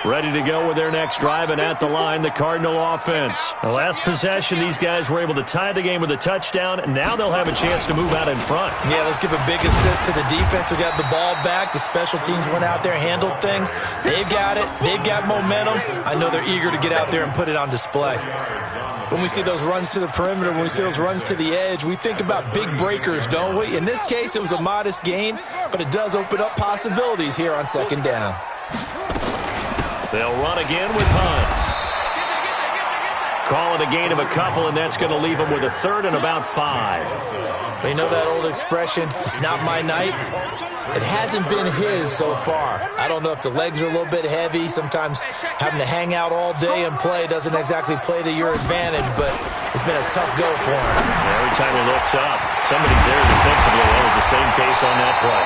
Ready to go with their next drive, and at the line, the Cardinal offense. The last possession, these guys were able to tie the game with a touchdown, and now they'll have a chance to move out in front. Yeah, let's give a big assist to the defense who got the ball back. The special teams went out there, handled things. They've got it. They've got momentum. I know they're eager to get out there and put it on display. When we see those runs to the perimeter, when we see those runs to the edge, we think about big breakers, don't we? In this case, it was a modest gain, but it does open up possibilities here on second down. They'll run again with Hunt. Call it a gain of a couple, and that's going to leave them with a third and about 5. You know that old expression, it's not my night? It hasn't been his so far. I don't know if the legs are a little bit heavy. Sometimes having to hang out all day and play doesn't exactly play to your advantage, but it's been a tough go for him. Every time he looks up, somebody's there defensively. That was the same case on that play.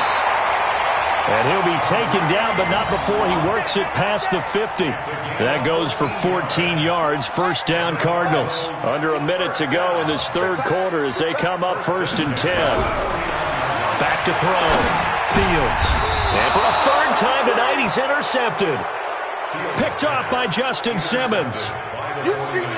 And he'll be taken down, but not before he works it past the 50. That goes for 14 yards, first down Cardinals. Under a minute to go in this third quarter as they come up 1st and 10. Back to throw. Fields. And for a third time tonight, he's intercepted. Picked off by Justin Simmons.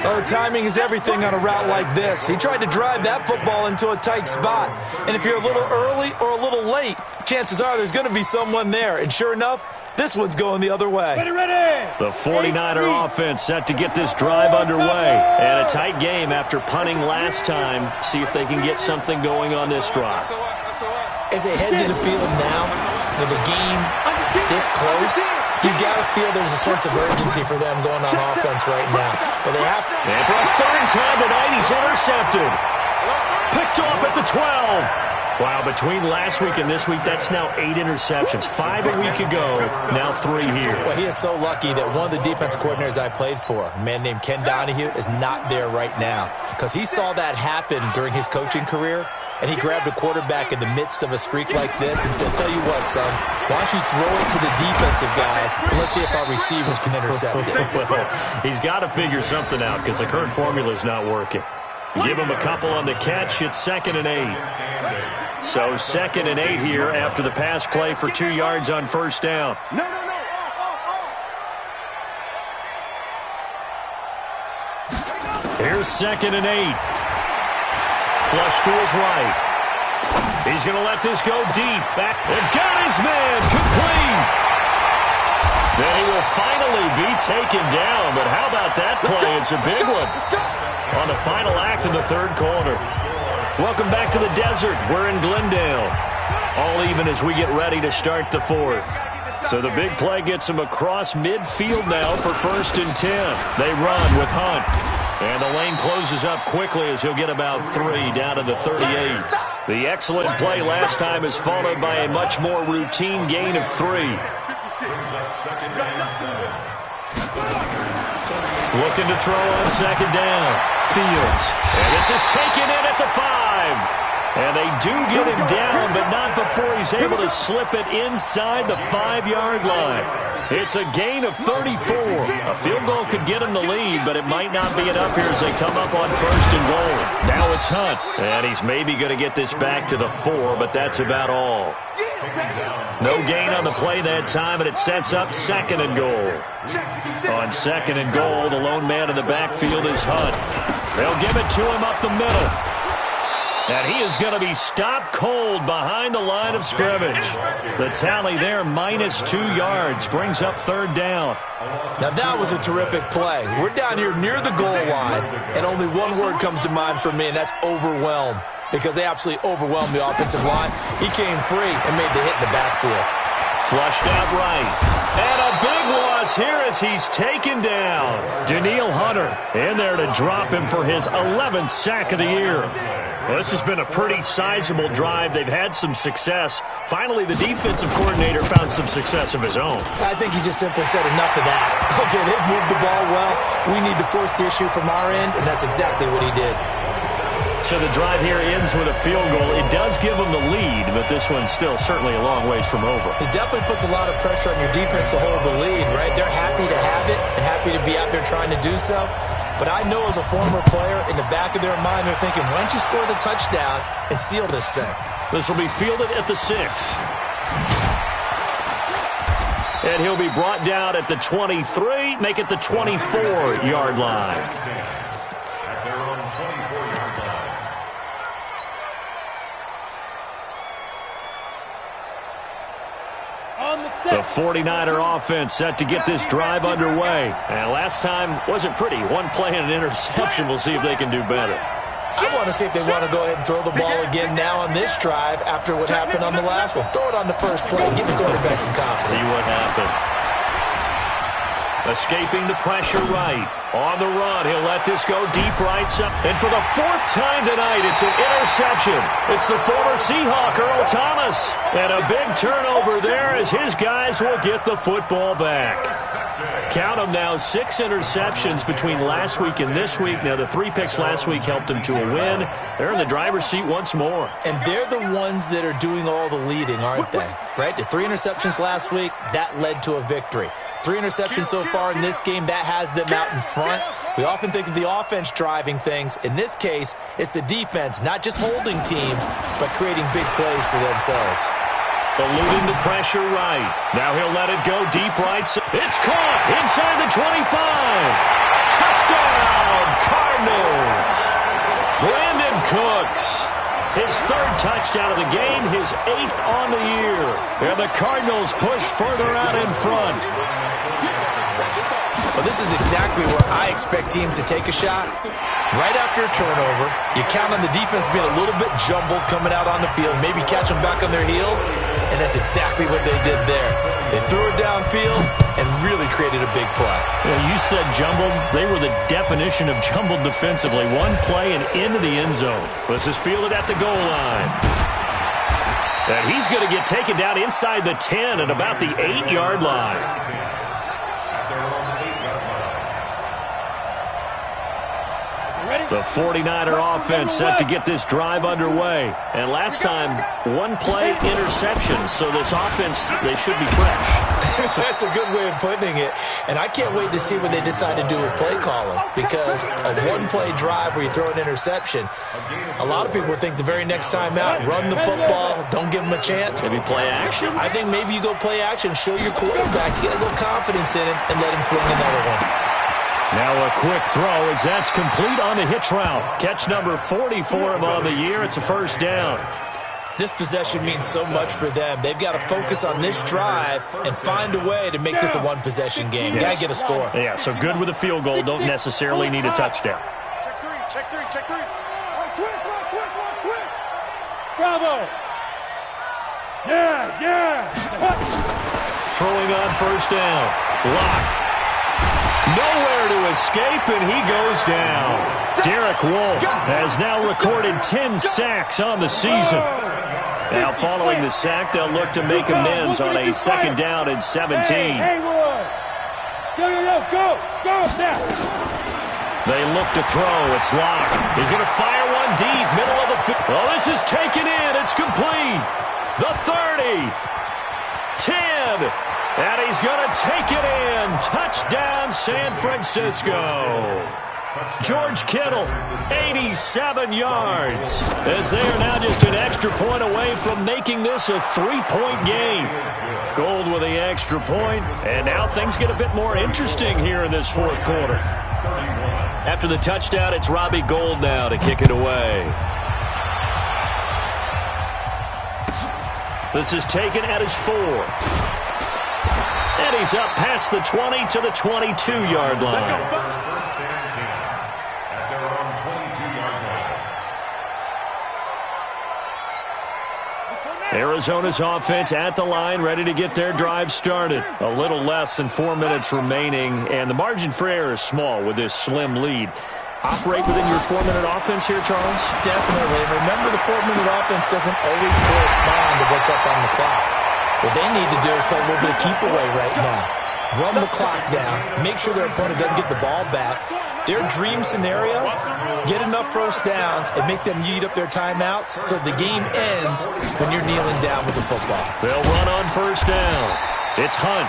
Oh, timing is everything on a route like this. He tried to drive that football into a tight spot. And if you're a little early or a little late, chances are there's going to be someone there. And sure enough, this one's going the other way. The 49er offense set to get this drive underway. And a tight game after punting last time. See if they can get something going on this drive. As they head to the field now, with the game this close, you got to feel there's a sense of urgency for them going on offense right now. But they have to. And for a third time tonight, he's intercepted. Picked off at the 12. Wow, between last week and this week, that's now 8 interceptions. 5 a week ago, now 3 here. Well, he is so lucky that one of the defense coordinators I played for, a man named Ken Donahue, is not there right now. Because he saw that happen during his coaching career, and he grabbed a quarterback in the midst of a streak like this and said, tell you what, son, why don't you throw it to the defensive guys, and let's see if our receivers can intercept it. Well, he's got to figure something out because the current formula is not working. Give him a couple on the catch. It's 2nd and 8. So 2nd and 8 here after the pass play for 2 yards on first down. Here's 2nd and 8. Flush to his right. He's going to let this go deep. Back and got his man complete. Then he will finally be taken down. But how about that play? It's a big one on the final act of the third quarter. Welcome back to the desert. We're in Glendale. All even as we get ready to start the fourth. So the big play gets him across midfield now for 1st and 10. They run with Hunt. And the lane closes up quickly as he'll get about 3 down to the 38. The excellent play last time is followed by a much more routine gain of 3. Looking to throw on 2nd down. Fields. And this is taken in at the 5. And they do get him down, but not before he's able to slip it inside the 5-yard line. It's a gain of 34. A field goal could get him the lead, but it might not be enough here as they come up on 1st and goal. Now it's Hunt. And he's maybe going to get this back to the 4, but that's about all. No gain on the play that time, and it sets up 2nd and goal. On 2nd and goal, the lone man in the backfield is Hunt. They'll give it to him up the middle. And he is going to be stopped cold behind the line of scrimmage. The tally there, -2 yards, brings up 3rd down. Now that was a terrific play. We're down here near the goal line, and only one word comes to mind for me, and that's overwhelmed. Because they absolutely overwhelmed the offensive line. He came free and made the hit in the backfield. Flushed out right. And a big loss here as he's taken down. Danielle Hunter in there to drop him for his 11th sack of the year. Well, this has been a pretty sizable drive. They've had some success. Finally, the defensive coordinator found some success of his own. I think he just simply said enough of that. Okay, they've moved the ball well. We need to force the issue from our end, and that's exactly what he did. So the drive here ends with a field goal. It does give them the lead, but this one's still certainly a long ways from over. It definitely puts a lot of pressure on your defense to hold the lead, right? They're happy to have it and happy to be out there trying to do so. But I know as a former player, in the back of their mind, they're thinking, why don't you score the touchdown and seal this thing? This will be fielded at the 6. And he'll be brought down at the 23, make it the 24-yard line. At their own 24-yard line. On the The 49er offense set to get this drive underway. And last time wasn't pretty. One play and an interception. We'll see if they can do better. I want to see if they want to go ahead and throw the ball again now on this drive after what happened on the last one. Throw it on the first play. Give the quarterback some confidence. See what happens. Escaping the pressure right. On the run, he'll let this go deep right side. And for the fourth time tonight, it's an interception. It's the former Seahawk, Earl Thomas. And a big turnover there as his guys will get the football back. Count them now, 6 interceptions between last week and this week. Now, the 3 picks last week helped them to a win. They're in the driver's seat once more. And they're the ones that are doing all the leading, aren't they? Right? The 3 interceptions last week, that led to a victory. 3 interceptions so far in this game, that has them out in front. We often think of the offense driving things. In this case, it's the defense, not just holding teams, but creating big plays for themselves. Eluding the pressure right. Now he'll let it go deep right. It's caught inside the 25. Touchdown, Cardinals. Brandon Cooks. His 3rd touchdown of the game, his 8th on the year. And the Cardinals push further out in front. Well, this is exactly where I expect teams to take a shot. Right after a turnover, you count on the defense being a little bit jumbled coming out on the field, maybe catch them back on their heels, and that's exactly what they did there. They threw it downfield and really created a big play. Well, you said jumbled. They were the definition of jumbled defensively. One play and into the end zone. This is fielded at the goal line. And he's going to get taken down inside the 10 at about the 8-yard line. The 49er offense set to get this drive underway. And last time, 1 play interception. So this offense, they should be fresh. That's a good way of putting it. And I can't wait to see what they decide to do with play calling. Because a 1-play drive where you throw an interception, a lot of people think the very next time out, run the football, don't give them a chance. Maybe play action? I think maybe you go play action, show your quarterback, get a little confidence in him, and let him fling another one. Now a quick throw as that's complete on the hitch route. Catch number 40 for him on the year. It's a first down. This possession means so much for them. They've got to focus on this drive and find a way to make this a one-possession game. Yes. Got to get a score. Yeah, so good with a field goal. Don't necessarily need a touchdown. Check three. Switch. Bravo. Yeah. Throwing on first down. Block. Nowhere to escape, and he goes down. Derek Wolfe has now recorded 10 sacks on the season. Now following the sack, they'll look to make amends on a 2nd down and 17. Go now. They look to throw. It's locked. He's going to fire one deep, middle of the field. Oh, this is taken in. It's complete. The 30. 10. And he's going to take it in. Touchdown, San Francisco. George Kittle, 87 yards. As they are now just an extra point away from making this a 3-point game. Gold with the extra point. And now things get a bit more interesting here in this 4th quarter. After the touchdown, it's Robbie Gould now to kick it away. This is taken at his 4. And he's up past the 20 to the 22-yard line. First and 10 at their own 22-yard line. Arizona's offense at the line, ready to get their drive started. A little less than 4 minutes remaining, and the margin for error is small with this slim lead. Operate within your 4-minute offense here, Charles? Definitely. Remember, the 4-minute offense doesn't always correspond to what's up on the clock. What they need to do is play a little bit of keep away right now. Run the clock down. Make sure their opponent doesn't get the ball back. Their dream scenario, get enough first downs and make them eat up their timeouts so the game ends when you're kneeling down with the football. They'll run on first down. It's Hunt.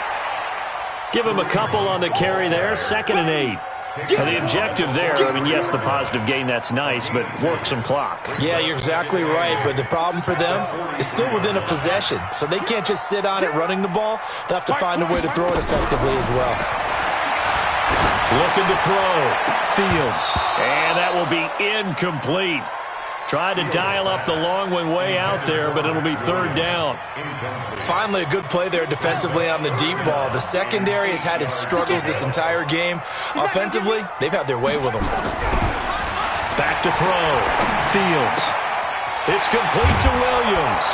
Give him a couple on the carry there. 2nd and 8. Now the objective there, I mean, yes, the positive gain, that's nice, but work some clock. Yeah, you're exactly right, but the problem for them is still within a possession, so they can't just sit on it running the ball. They'll have to find a way to throw it effectively as well. Looking to throw. Fields. And that will be incomplete. Tried to dial up the long one way out there, but it'll be third down. Finally, a good play there defensively on the deep ball. The secondary has had its struggles this entire game. Offensively, they've had their way with them. Back to throw. Fields. It's complete to Williams.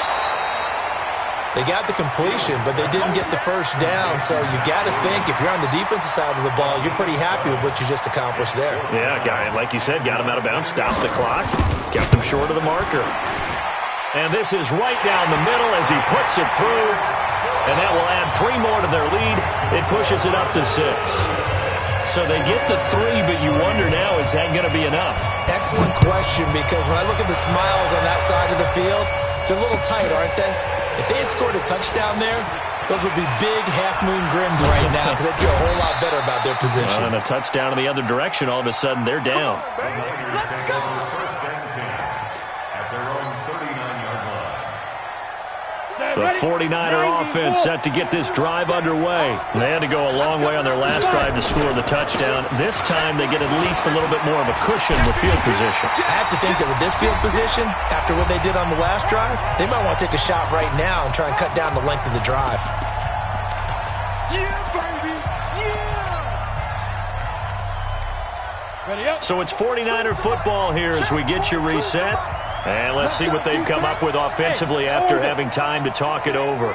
They got the completion, but they didn't get the first down. So you got to think, if you're on the defensive side of the ball, you're pretty happy with what you just accomplished there. Yeah, guy, like you said, got him out of bounds, stopped the clock, kept him short of the marker. And this is right down the middle as he puts it through. And that will add 3 more to their lead. It pushes it up to 6. So they get the 3, but you wonder now, is that going to be enough? Excellent question, because when I look at the smiles on that side of the field, they're a little tight, aren't they? If they had scored a touchdown there, those would be big half-moon grins right now because they'd feel a whole lot better about their position. And a touchdown in the other direction, all of a sudden they're down. Let's go! First and 10 at their own 39-yard line. The 49er offense set to get this drive underway. They had to go a long way on their last drive to score the touchdown. This time they get at least a little bit more of a cushion with field position. I have to think that with this field position, after what they did on the last drive, they might want to take a shot right now and try and cut down the length of the drive. Yeah, baby! Yeah! So it's 49er football here as we get you reset. And let's see what they've come up with offensively after having time to talk it over.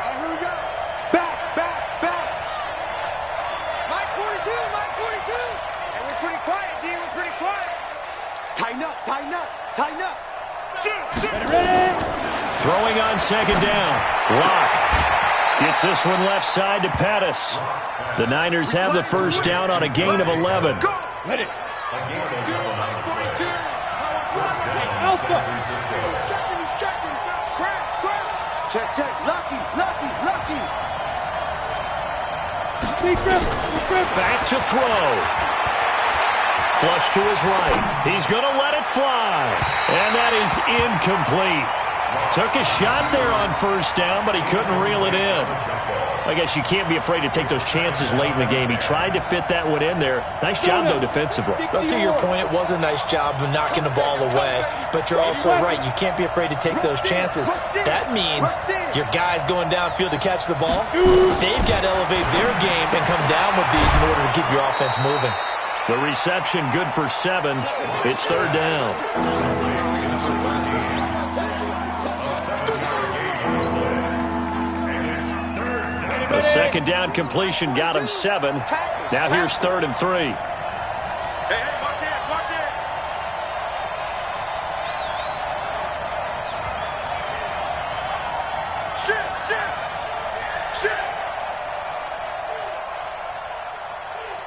Back! Mike 42! And we're pretty quiet, D. We're pretty quiet. Tighten up! Ready? Throwing on second down. Locke gets this one left side to Pettis. The Niners have the first down on a gain of 11. Ready? Alpha. He's checking. Crash. Check. Lucky. Back to throw. Flush to his right. He's going to let it fly. And that is incomplete. Took a shot there on first down, but he couldn't reel it in. I guess you can't be afraid to take those chances late in the game. He tried to fit that one in there. Nice job, though, defensively. Well, to your point, it was a nice job of knocking the ball away. But you're also right. You can't be afraid to take those chances. That means your guys going downfield to catch the ball, they've got to elevate their game and come down with these in order to keep your offense moving. The reception good for 7. It's third down. A second down completion got him 7. Now here's 3rd and 3. Hey, watch it. Shit.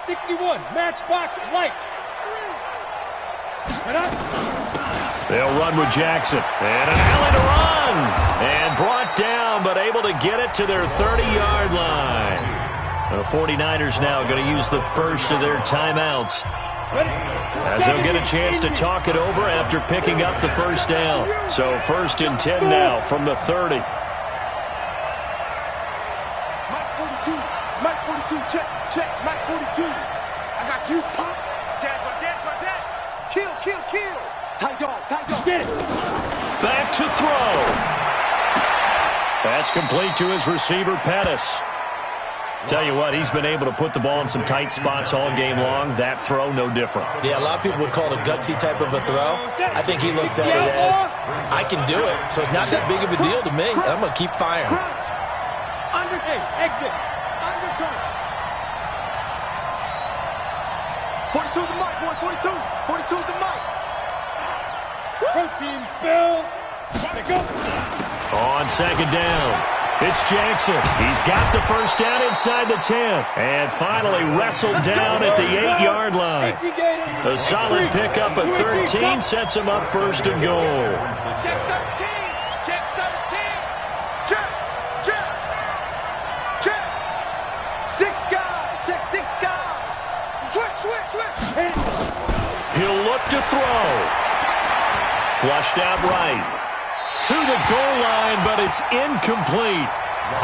61, matchbox light. They'll run with Jackson. And an Allen run. And brought down, but able to get it to their 30-yard line. The 49ers now going to use the first of their timeouts, as they'll get a chance to talk it over after picking up the first down. So 1st and 10 now from the 30. Mike 42, check, Mike 42. I got you, pop. Jazz. Kill. Tight dog. Get it. Back to throw. That's complete to his receiver, Pettis. Tell you what, he's been able to put the ball in some tight spots all game long. That throw, no different. Yeah, a lot of people would call it a gutsy type of a throw. I think he looks at it as, I can do it, so it's not that big of a deal to me. I'm going to keep firing. Exit. Undercut. 42 the mic, boys. 42 the mic. Protein spill. Go. On second down, it's Jackson. He's got the first down inside the 10. And finally wrestled down at the 8-yard line. A solid pickup at 13 sets him up 1st and goal. Check 13. Six guys. Switch. He'll look to throw. Flushed out right. To the goal line, but it's incomplete.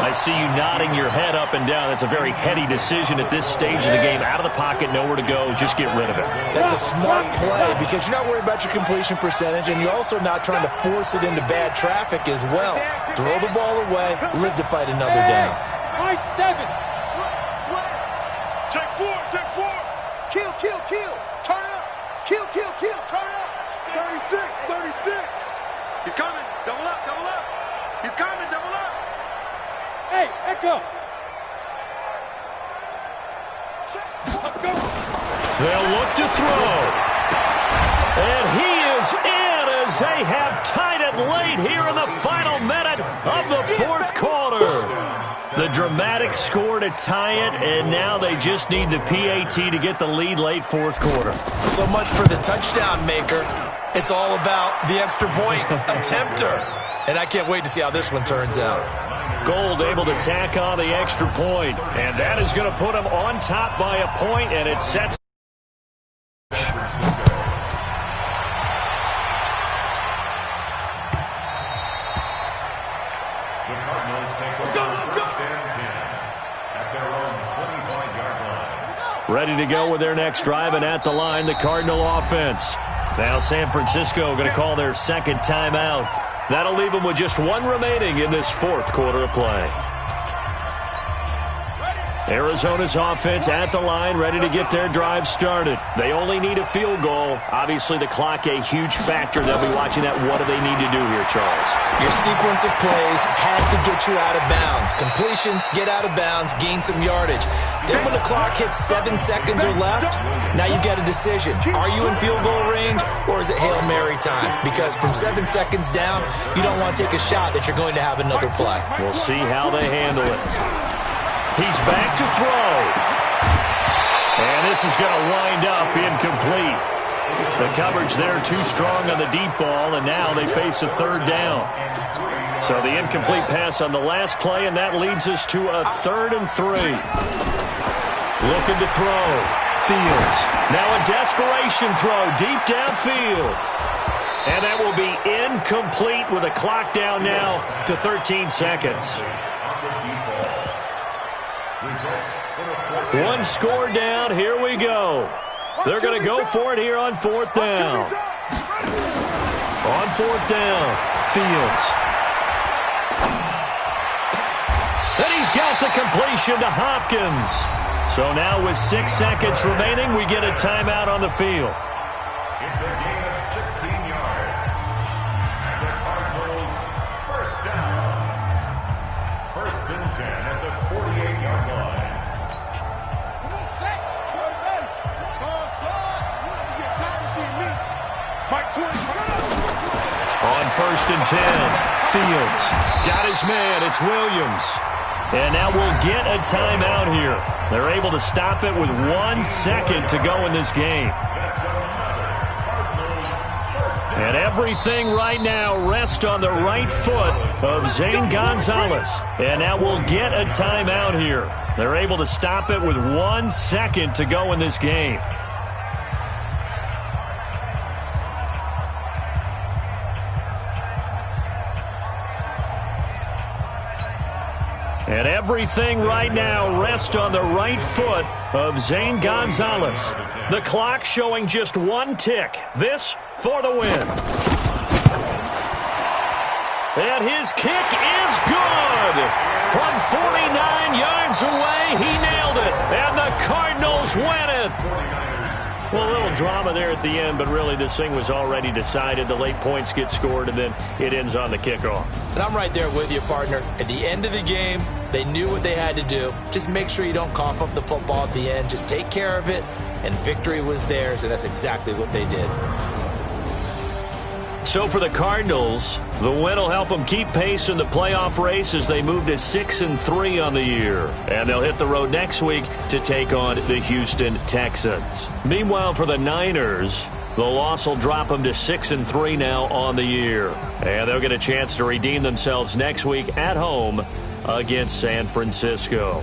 I see you nodding your head up and down. That's a very heady decision at this stage of the game. Out of the pocket, nowhere to go. Just get rid of it. That's a smart play because you're not worried about your completion percentage, and you're also not trying to force it into bad traffic as well. Throw the ball away, live to fight another down. Nice 7. Take 4, take 4. Kill, kill, kill. Turn up. Kill, kill, kill. Turn up. 36, 36. He's coming. Double up, double up. He's coming, double up. Hey, Echo. They'll look to throw. And he is in as they have tied it late here in the final minute of the fourth quarter. The dramatic score to tie it, and now they just need the PAT to get the lead late fourth quarter. So much for the touchdown maker. It's all about the extra point attempter. And I can't wait to see how this one turns out. Gold able to tack on the extra point, and that is going to put them on top by a point, and it sets. The Cardinals take over first and 10 at their own 25-yard line. Ready to go with their next drive, and at the line, the Cardinal offense. Now San Francisco going to call their second timeout. That'll leave them with just one remaining in this fourth quarter of play. Arizona's offense at the line, ready to get their drive started. They only need a field goal. Obviously, the clock a huge factor. They'll be watching that. What do they need to do here, Charles? Your sequence of plays has to get you out of bounds. Completions, get out of bounds, gain some yardage. Then when the clock hits 7 seconds or left, now you get a decision. Are you in field goal range, or is it Hail Mary time? Because from 7 seconds down, you don't want to take a shot that you're going to have another play. We'll see how they handle it. He's back to throw. And this is going to wind up incomplete. The coverage there too strong on the deep ball, and now they face a third down. So the incomplete pass on the last play, and that leads us to a 3rd and 3. Looking to throw. Fields. Now a desperation throw deep downfield. And that will be incomplete with a clock down now to 13 seconds. One score down. Here we go. They're going to go for it here on 4th down. On 4th down, Fields. And he's got the completion to Hopkins. So now with 6 seconds remaining, we get a timeout on the field. It's a gain of 16 yards. And the Cardinals first down. 1st and 10 at the 48-yard line. On 1st and 10, Fields got his man. It's Williams. And now we'll get a timeout here. They're able to stop it with 1 second to go in this game. And everything right now rests on the right foot of Zane Gonzalez. And now we'll get a timeout here. They're able to stop it with 1 second to go in this game. And everything right now rests on the right foot of Zane Gonzalez. The clock showing just 1 tick. This for the win. And his kick is good. From 49 yards away, he nailed it. And the Cardinals win it. Well, a little drama there at the end, but really this thing was already decided. The late points get scored, and then it ends on the kickoff. And I'm right there with you, partner. At the end of the game, they knew what they had to do. Just make sure you don't cough up the football at the end. Just take care of it, and victory was theirs, and that's exactly what they did. So for the Cardinals, the win will help them keep pace in the playoff race as they move to 6-3 on the year. And they'll hit the road next week to take on the Houston Texans. Meanwhile, for the Niners, the loss will drop them to 6-3 now on the year. And they'll get a chance to redeem themselves next week at home against San Francisco.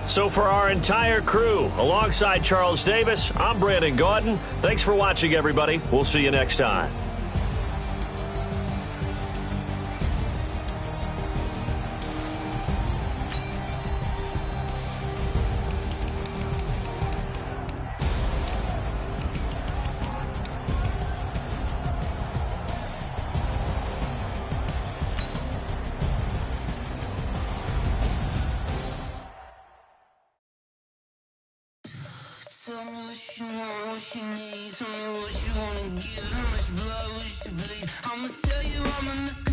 So for our entire crew, alongside Charles Davis, I'm Brandon Gaudin. Thanks for watching, everybody. We'll see you next time. Tell me what you want, what you need. Tell me what you wanna give. How much blood would you bleed? I'ma tell you I'm a